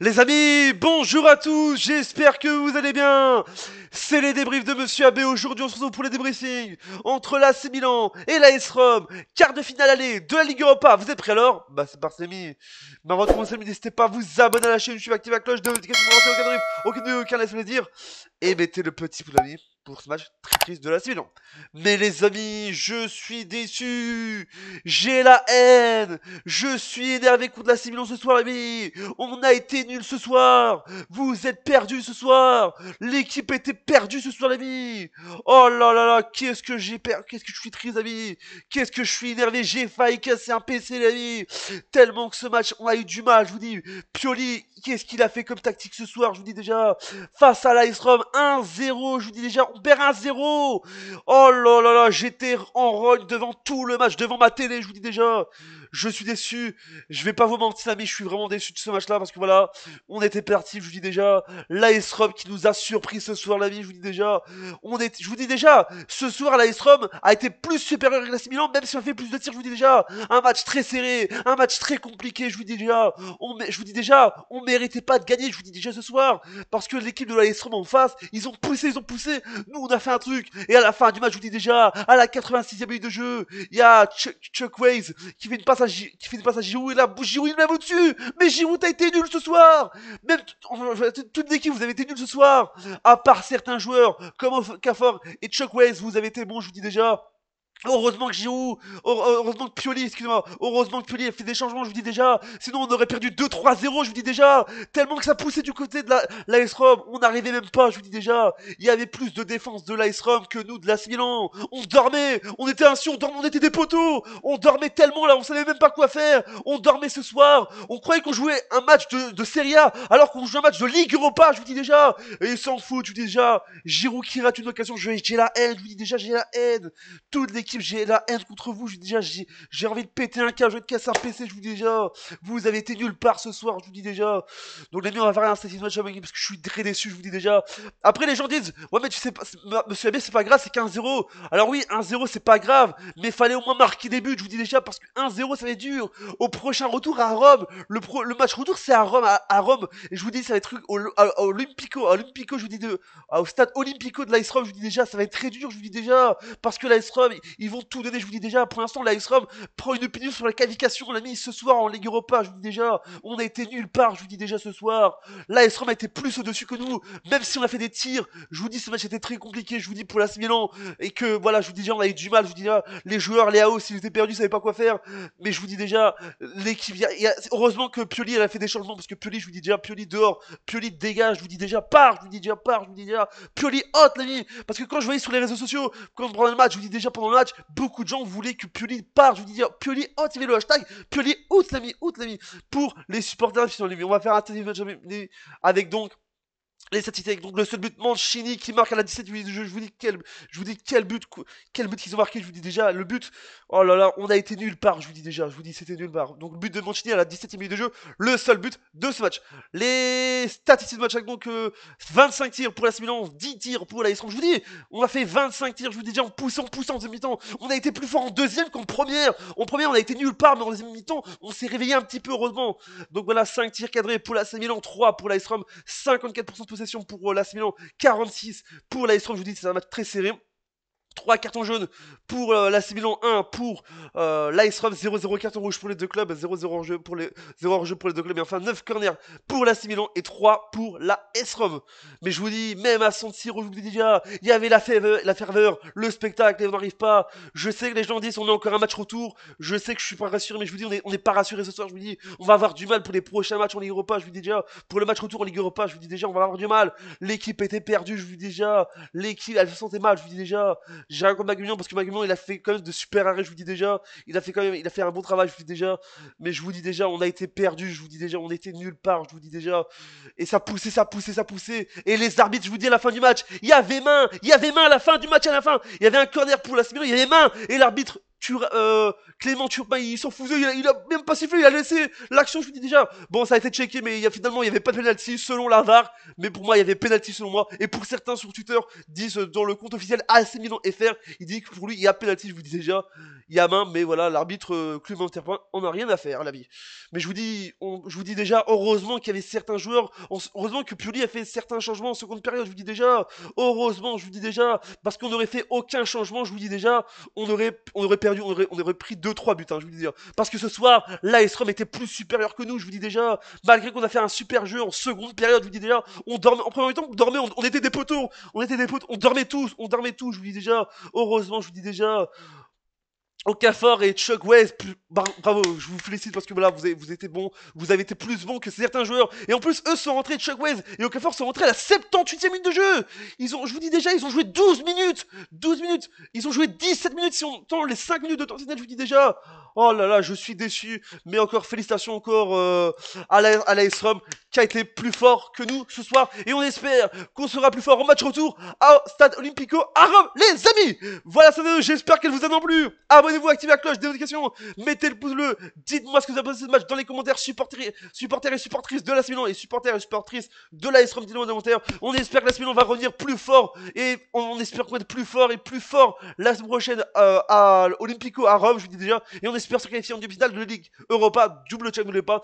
Les amis, bonjour à tous, j'espère que vous allez bien. C'est les débriefs de Monsieur AB. Aujourd'hui, on se retrouve pour les débriefings entre l'AC Milan et l'AS Rome. Quart de finale aller de la Ligue Europa. Vous êtes prêts alors? Bah, c'est parti, les amis. Mais avant de commencer, n'hésitez pas à vous abonner à la chaîne YouTube, activer la cloche de notification pour lancer aucun débrief, aucun laisse plaisir. Et mettez le petit pouce ami pour ce match très triste de l'AC Milan. Mais les amis, je suis déçu. J'ai la haine. Je suis énervé contre l'AC Milan ce soir, les amis. On a été nul ce soir. Vous êtes perdus ce soir. L'équipe était perdue ce soir, les amis. Oh là là là, qu'est-ce que j'ai perdu. Qu'est-ce que je suis triste, les amis. Qu'est-ce que je suis énervé. J'ai failli casser un PC, les amis. Tellement que ce match, on a eu du mal, je vous dis. Pioli, qu'est-ce qu'il a fait comme tactique ce soir, je vous dis déjà. Face à l'AS Rome, 1-0, je vous dis déjà, on perd 1-0. Oh là là là, j'étais en rogne devant tout le match, devant ma télé, je vous dis déjà. Je suis déçu. Je vais pas vous mentir, amis, je suis vraiment déçu de ce match-là parce que voilà, on était parti, je vous dis déjà. L'AS Rome qui nous a surpris ce soir, l'ami, je vous dis déjà. Je vous dis déjà, ce soir, l'AS Rome a été plus supérieur que l'AC Milan, même si on fait plus de tirs, je vous dis déjà. Un match très serré, un match très compliqué, je vous dis déjà. Je vous dis déjà, on méritait pas de gagner, je vous dis déjà ce soir, parce que l'équipe de l'AS Rome en face, ils ont poussé, ils ont poussé. Nous, on a fait un truc, et à la fin du match, je vous dis déjà, à la 86e minute de jeu, il y a Chuck Waze qui fait une passe à Giroud, et là, Giroud il est même au-dessus. Mais Giroud, t'as été nul ce soir. Même toute l'équipe, vous avez été nul ce soir. À part certains joueurs, comme Okafor et Chuck Waze, vous avez été bons, je vous dis déjà. Heureusement que Giroud, heureusement que Pioli, excusez-moi, heureusement que Pioli a fait des changements, je vous dis déjà. Sinon, on aurait perdu 2-3-0, je vous dis déjà. Tellement que ça poussait du côté de l'AS Rome, on n'arrivait même pas, je vous dis déjà. Il y avait plus de défense de l'AS Rome que nous de l'AS Milan. On dormait, on était ainsi, on était des poteaux. On dormait tellement là, on savait même pas quoi faire. On dormait ce soir. On croyait qu'on jouait un match de Serie A, alors qu'on joue un match de Ligue Europa, je vous dis déjà. Et il s'en fout, je vous dis déjà. Giroud qui rate une occasion, j'ai la haine, je vous dis déjà, j'ai la haine. Toute l'équipe, j'ai la haine contre vous. Je vous dis déjà, j'ai envie de péter un câble, je vais te casser un PC. Je vous dis déjà, vous avez été nulle part ce soir. Je vous dis déjà. Donc les miens, on va faire un statut match parce que je suis très déçu. Je vous dis déjà. Après, les gens disent, ouais, mais tu sais pas, Monsieur Abbé, c'est pas grave, c'est qu'un 0. Alors oui, 1-0, c'est pas grave, mais fallait au moins marquer des buts. Je vous dis déjà parce que 1-0, ça va être dur. Au prochain retour à Rome, le match retour, c'est à Rome, à Rome. Et je vous dis, ça va être à Olympico, je vous dis au stade Olympico de l'Ice Rome. Je vous dis déjà, ça va être très dur. Je vous dis déjà parce que l'AS Rome, ils vont tout donner, je vous dis déjà. Pour l'instant, l'AS Rome prend une opinion sur la qualification. On l'a mis ce soir en Ligue Europa, je vous dis déjà. On a été nulle part, je vous dis déjà ce soir. L'AS Rome a été plus au-dessus que nous, même si on a fait des tirs. Je vous dis, ce match était très compliqué, je vous dis, pour l'AS Milan. Et que voilà, je vous dis déjà, on a eu du mal, je vous dis déjà, les joueurs, les AO, s'ils étaient perdus, ils savaient pas quoi faire. Mais je vous dis déjà, l'équipe, heureusement que Pioli, elle a fait des changements, parce que Pioli, je vous dis déjà, Pioli dehors, Pioli dégage, je vous dis déjà, part, je vous dis déjà, part, je vous dis déjà, Pioli hot, l'ami. Parce que quand je voyais sur les réseaux sociaux, quand pendant le match, je vous dis déjà pendant le match, beaucoup de gens voulaient que Pioli parte. Je vous dis déjà, Pioli out, il y avait le hashtag Pioli out, l'ami, pour les supporters aficionados. On va faire un test match avec donc les statistiques, donc le seul but Mancini qui marque à la 17 minutes de jeu. Je vous dis quel but qu'ils ont marqué. Je vous dis déjà le but. Oh là là, on a été nulle part. Je vous dis déjà, je vous dis c'était nulle part. Donc le but de Mancini à la 17e minute de jeu, le seul but de ce match. Les statistiques de match avec donc 25 tirs pour la Milan, 10 tirs pour la Rome. Je vous dis, on a fait 25 tirs. Je vous dis déjà, on pousse en deuxième mi-temps. On a été plus fort en deuxième qu'en première. En première, on a été nulle part, mais en deuxième mi-temps, on s'est réveillé un petit peu heureusement. Donc voilà, 5 tirs cadrés pour la Milan, 3 pour la Rome, 54% de possession pour l'AS Milan, 46 pour l'AS Rome. Je vous dis, c'est un match très serré. 3 cartons jaunes pour l'AC Milan, 1 pour l'AS Rome, 0-0 carton rouge pour les deux clubs, 0-0 en jeu pour les 0 en jeu pour les deux clubs, et enfin 9 corners pour l'AC Milan et 3 pour la S Rome. Mais je vous dis, même à San Siro, je vous dis déjà, il y avait la ferveur, le spectacle, et on n'arrive pas. Je sais que les gens disent on a encore un match retour, je sais que je suis pas rassuré, mais je vous dis on est pas rassuré ce soir. Je vous dis, on va avoir du mal pour les prochains matchs en Ligue Europa. Je vous dis déjà, pour le match retour en Ligue Europa, je vous dis déjà, on va avoir du mal. L'équipe était perdue, je vous dis déjà, l'équipe elle se sentait mal, je vous dis déjà. J'ai rien contre Maguignan parce que Maguignan il a fait quand même de super arrêts, je vous dis déjà. Il a fait un bon travail, je vous dis déjà. Mais je vous dis déjà, on a été perdu, je vous dis déjà, on était nulle part, je vous dis déjà. Et ça poussait, ça poussait, ça poussait. Et les arbitres, je vous dis à la fin du match, il y avait main à la fin du match, à la fin. Il y avait un corner pour la Milan, il y avait main. Et l'arbitre Clément Turpin, il s'en foutait, il a même pas sifflé, il a laissé l'action, je vous dis déjà. Bon, ça a été checké, mais finalement, il n'y avait pas de penalty selon la VAR. Mais pour moi, il y avait penalty selon moi. Et pour certains sur Twitter, disent dans le compte officiel AC Milan FR, il dit que pour lui, il y a penalty, je vous dis déjà. Il y a main, mais voilà, l'arbitre Clément Turpin, on n'a rien à faire, la vie. Mais je vous dis déjà, heureusement qu'il y avait certains joueurs, heureusement que Pioli a fait certains changements en seconde période, je vous dis déjà. Heureusement, je vous dis déjà, parce qu'on n'aurait fait aucun changement, je vous dis déjà, on aurait perdu, on aurait pris 2-3 buts, hein, je vous dis déjà. Parce que ce soir, l'AS Rome était plus supérieur que nous, je vous dis déjà. Malgré qu'on a fait un super jeu en seconde période, je vous dis déjà, on dormait, en première mi-temps, on dormait, on était des poteaux, on dormait tous, je vous dis déjà. Heureusement, je vous dis déjà, Okafor et Chuck West, bravo, je vous félicite parce que voilà, vous étiez bons, vous avez été plus bons que certains joueurs. Et en plus, eux sont rentrés, Chuck West et Okafor sont rentrés à la 78e minute de jeu. Je vous dis déjà, ils ont joué 12 minutes, 12 minutes. Ils ont joué 17 minutes si on tend les 5 minutes de temps final, je vous dis déjà. Oh là là, je suis déçu. Mais encore, félicitations encore à l'AS Rome qui a été plus fort que nous ce soir. Et on espère qu'on sera plus fort au match retour à Stade Olimpico à Rome, les amis. Voilà, ça j'espère qu'elle vous a non plus. Abonnez-vous, activez la cloche des notifications, mettez le pouce bleu, dites-moi ce que vous avez pensé de ce match dans les commentaires, supporters et supportrices de l'AS Milan et supporters et supportrices de l'AS Rome, dites-le dans les commentaires. On espère que l'AS Milan va revenir plus fort et on espère qu'on va être plus fort et plus fort la semaine prochaine à Olympico à Rome, je vous dis déjà, et on espère se qualifier en demi-finale de la Ligue Europa, double check, n'oubliez pas.